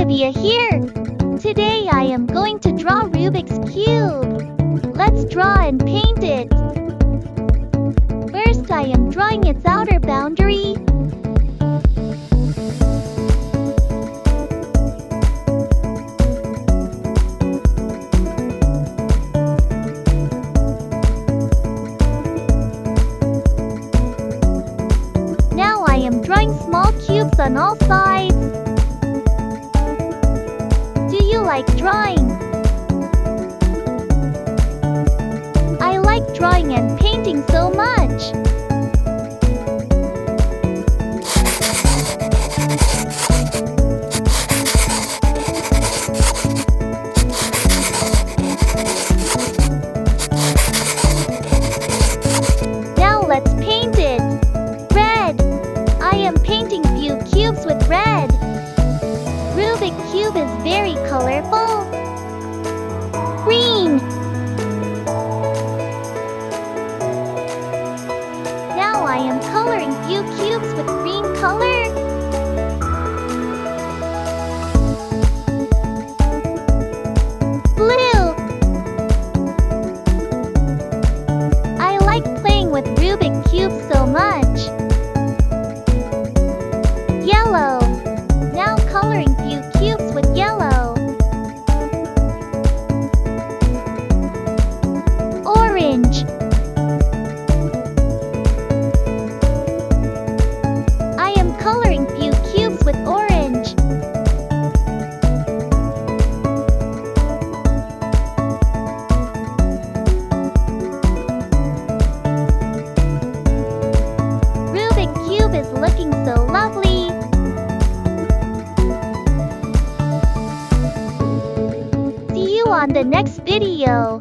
Olivia here. Today I am going to draw Rubik's Cube. Let's draw and paint it. First I am drawing its outer boundary. Now I am drawing small cubes on all sides. Do you like drawing? I like drawing and painting so much. Now let's paint it. Red. I am painting few cubes with red. Rubik cube is very colorful. Green. Now I am coloring few cubes with green color. Blue. I like playing with Rubik cubes so much. Yellow. Now coloring few cubes with yellow. Orange. I am coloring few cubes with orange. Rubik cube is looking so lovely. See you on the next video.